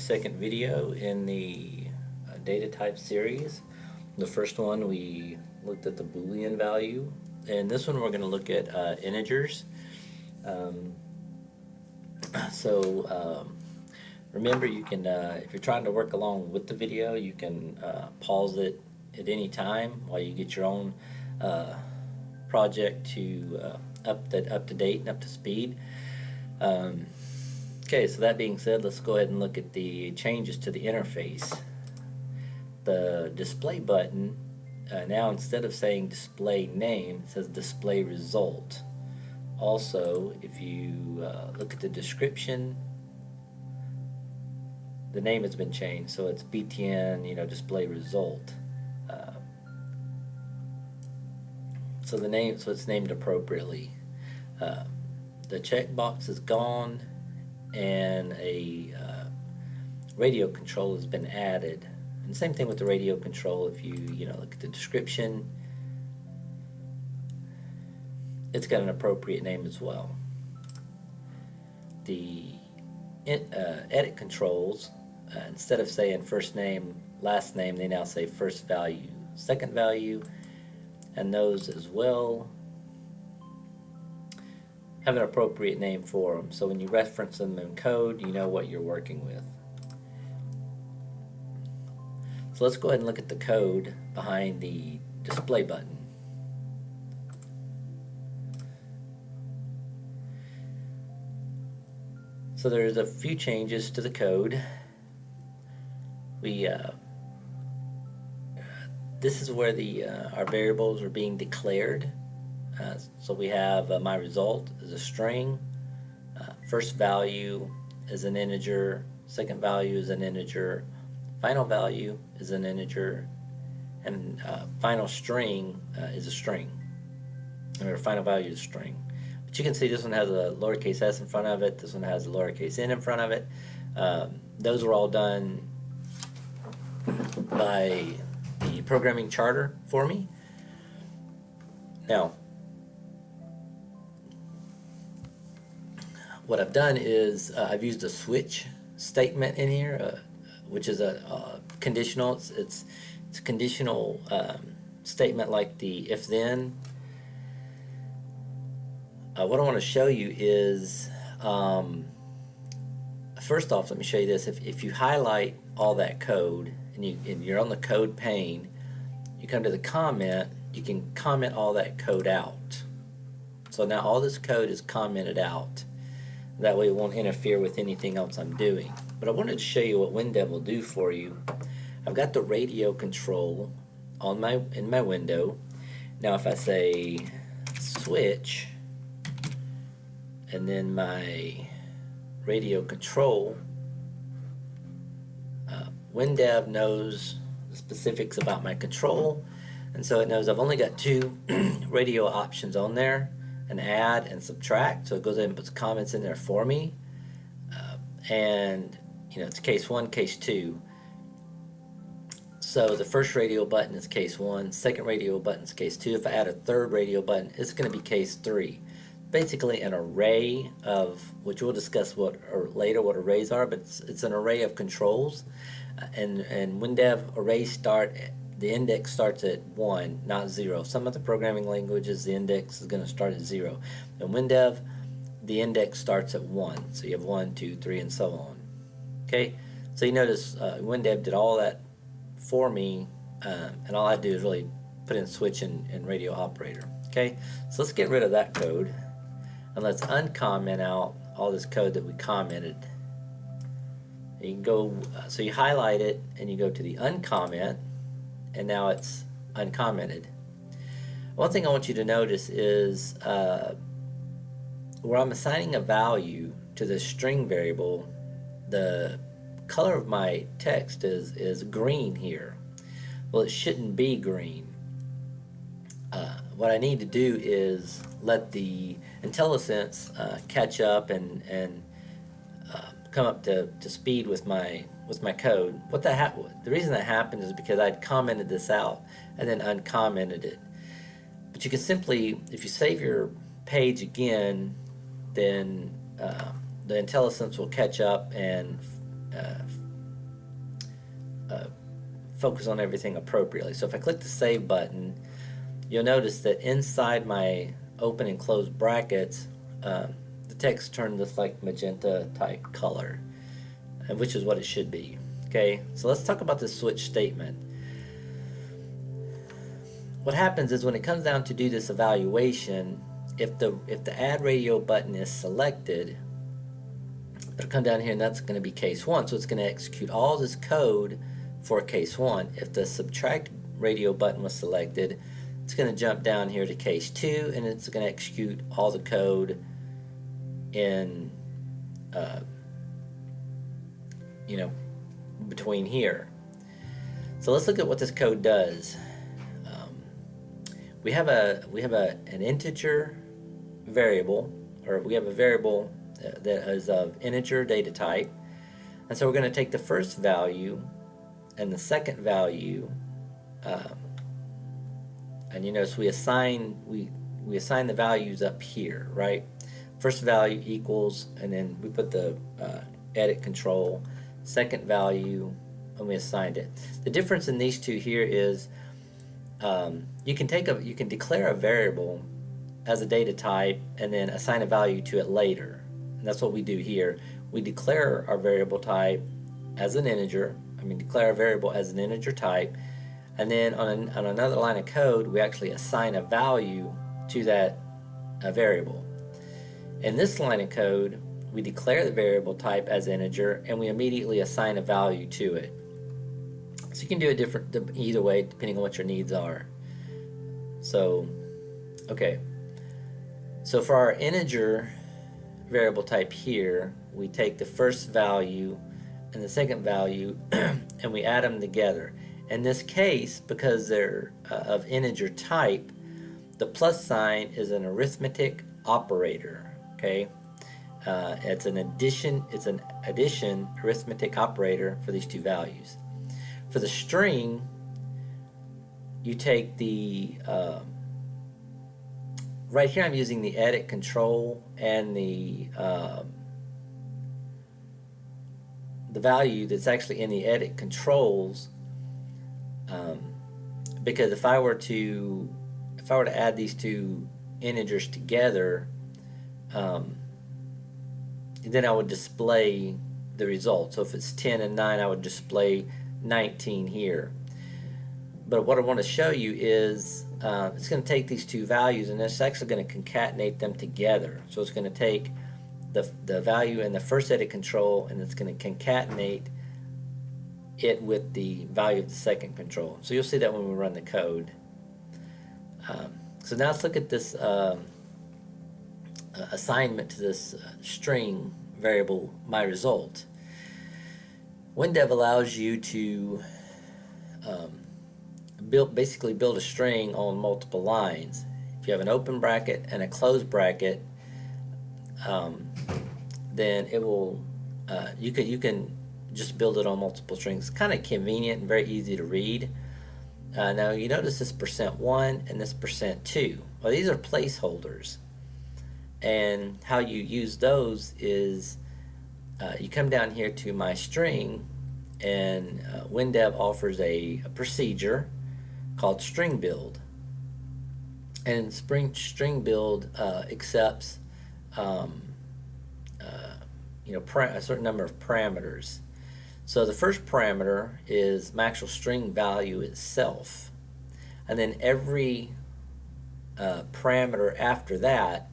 second video in the data type series. The first one we looked at the Boolean value, and this one we're going to look at integers. Remember, you can, if you're trying to work along with the video, you can pause it at any time while you get your own project to up to date and up to speed. Okay, so that being said, let's go ahead and look at the changes to the interface. The display button, now instead of saying display name, it says display result. Also, if you look at the description, the name has been changed, so it's BTN, display result. So it's named appropriately. The checkbox is gone, and a radio control has been added. And same thing with the radio control. If you look at the description, it's got an appropriate name as well. The edit controls, instead of saying first name, last name, they now say first value, second value, and those as well have an appropriate name for them. So when you reference them in code, you know what you're working with. So let's go ahead and look at the code behind the display button. So there's a few changes to the code. This is where our variables are being declared. So we have my result is a string, first value is an integer, second value is an integer, final value is an integer, and final string is a string, or final value is a string. But you can see this one has a lowercase s in front of it, this one has a lowercase n in front of it. Those were all done by the programming charter for me. Now, what I've done is I've used a switch statement in here, which is a conditional. It's a conditional statement like the if-then. What I want to show you is, first off, let me show you this. If you highlight all that code and you're on the code pane, you come to the comment, you can comment all that code out. So now all this code is commented out. That way it won't interfere with anything else I'm doing. But I wanted to show you what WinDev will do for you. I've got the radio control in my window. Now if I say switch and then my radio control, WinDev knows the specifics about my control, and so it knows I've only got two radio options on there, an add and subtract. So it goes ahead and puts comments in there for me, and it's case 1, case 2. So the first radio button is case 1, second radio button is case 2. If I add a third radio button, it's going to be case 3. Basically an array of, which we'll discuss later what arrays are, but it's an array of controls. And WinDev arrays the index starts at 1, not 0. Some of the programming languages, the index is going to start at 0. In WinDev, the index starts at 1. So you have 1, 2, 3, and so on. Okay, so you notice WinDev did all that for me, and all I do is really put in switch and radio operator. Okay, so let's get rid of that code, and let's uncomment out all this code that we commented. You can go, so you highlight it, and you go to the uncomment, and now it's uncommented. One thing I want you to notice is where I'm assigning a value to the string variable, the color of my text is green here. Well, it shouldn't be green. What I need to do is let the IntelliSense catch up and come up to speed with my code. The reason that happened is because I'd commented this out and then uncommented it. But you can simply, if you save your page again, then the IntelliSense will catch up and focus on everything appropriately. So if I click the Save button, you'll notice that inside my open and close brackets, the text turned this like magenta type color, which is what it should be. Okay, so let's talk about this switch statement. What happens is when it comes down to do this evaluation, if the add radio button is selected, it'll come down here and that's going to be case 1. So it's going to execute all this code for case 1. If the subtract radio button was selected, it's going to jump down here to case 2 and it's going to execute all the code in between here. So let's look at what this code does. We have an integer variable, or we have a variable that is of integer data type, and so we're going to take the first value and the second value, and you notice we assign the values up here, right? First value equals, and then we put the edit control, second value, and we assigned it. The difference in these two here is you can declare a variable as a data type and then assign a value to it later. And that's what we do here. We declare our variable type as an integer. Declare a variable as an integer type, and then on another line of code, we actually assign a value to that variable. In this line of code, we declare the variable type as integer, and we immediately assign a value to it. So you can do it either way, depending on what your needs are. So, okay. So for our integer variable type here, we take the first value and the second value and we add them together. In this case, because they're of integer type, the plus sign is an arithmetic operator. Okay, it's an addition arithmetic operator for these two values. For the string, you take the right here I'm using the edit control and the value that's actually in the edit controls, because if I were to add these two integers together, then I would display the result. So if it's 10 and 9, I would display 19 here. But what I want to show you is it's going to take these two values and it's actually going to concatenate them together. So it's going to take the value in the first edit control and it's going to concatenate it with the value of the second control. So you'll see that when we run the code. So now let's look at this assignment to this string variable, my result. WinDev allows you to basically build a string on multiple lines. If you have an open bracket and a closed bracket, then it will you can just build it on multiple strings. It's kind of convenient and very easy to read. Now you notice this %1 and this %2. Well, these are placeholders, and how you use those is you come down here to my string, and WinDev offers a procedure called string build, and string build accepts a certain number of parameters. So the first parameter is my actual string value itself, and then every parameter after that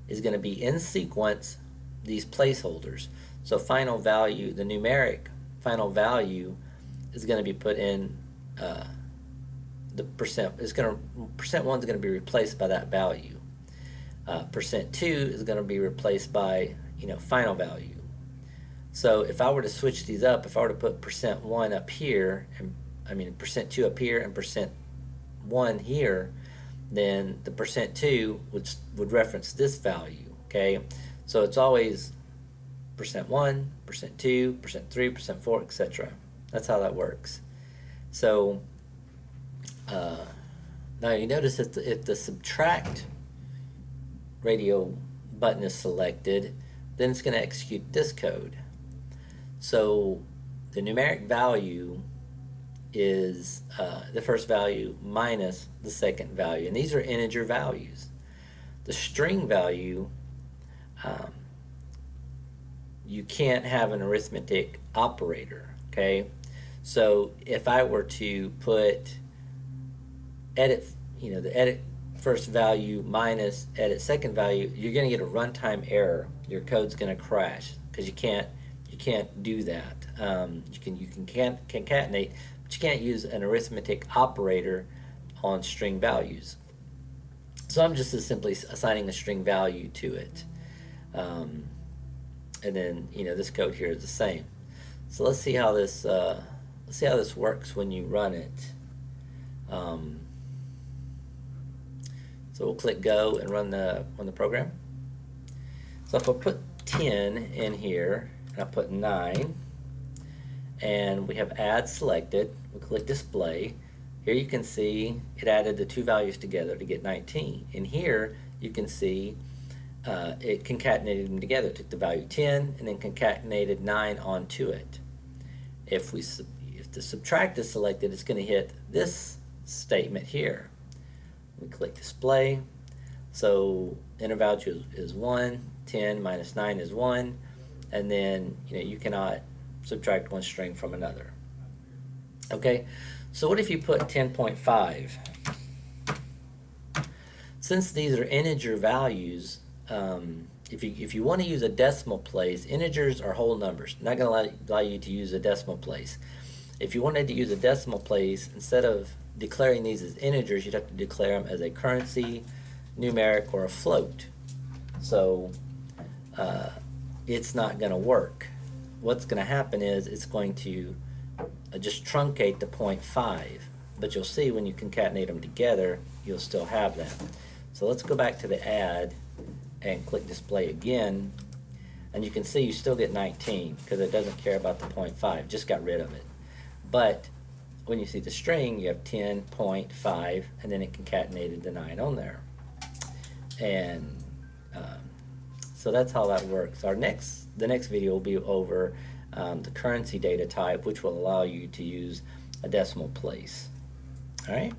is going to be in sequence these placeholders. So final value, the numeric final value, is going to be put in the %1 is going to be replaced by that value. %2 is going to be replaced by final value. So if I were to switch these up, if I were to put %1 up here, and %2 up here and %1 here, then the %2 would reference this value. Okay, so it's always %1, %2, %3, %4, etc. That's how that works. So now you notice if the subtract radio button is selected, then it's going to execute this code. So the numeric value is the first value minus the second value, and these are integer values. The string value, you can't have an arithmetic operator, okay? So if I were to put edit, the edit first value minus edit second value, you're going to get a runtime error. Your code's going to crash because you can't do that. You can concatenate, but you can't use an arithmetic operator on string values. So I'm just simply assigning a string value to it, and then this code here is the same. So let's see how this works when you run it. So we'll click go and run the program. So if I put 10 in here and I put 9, and we have add selected, we click display. Here you can see it added the two values together to get 19. And here you can see it concatenated them together, took the value 10 and then concatenated 9 onto it. If the subtract is selected, it's going to hit this statement here. We click display. So inner value is 1, 10 minus 9 is 1, and then you cannot subtract one string from another. Okay, so what if you put 10.5? Since these are integer values, if you want to use a decimal place, integers are whole numbers. Not going to allow you to use a decimal place. If you wanted to use a decimal place, instead of declaring these as integers, you'd have to declare them as a currency, numeric, or a float. So it's not going to work. What's going to happen is it's going to just truncate the 0.5, but you'll see when you concatenate them together, you'll still have that. So let's go back to the add and click display again, and you can see you still get 19 because it doesn't care about the 0.5, just got rid of it. But when you see the string, you have 10.5, and then it concatenated the 9 on there. And so that's how that works. The next video will be over the currency data type, which will allow you to use a decimal place. All right.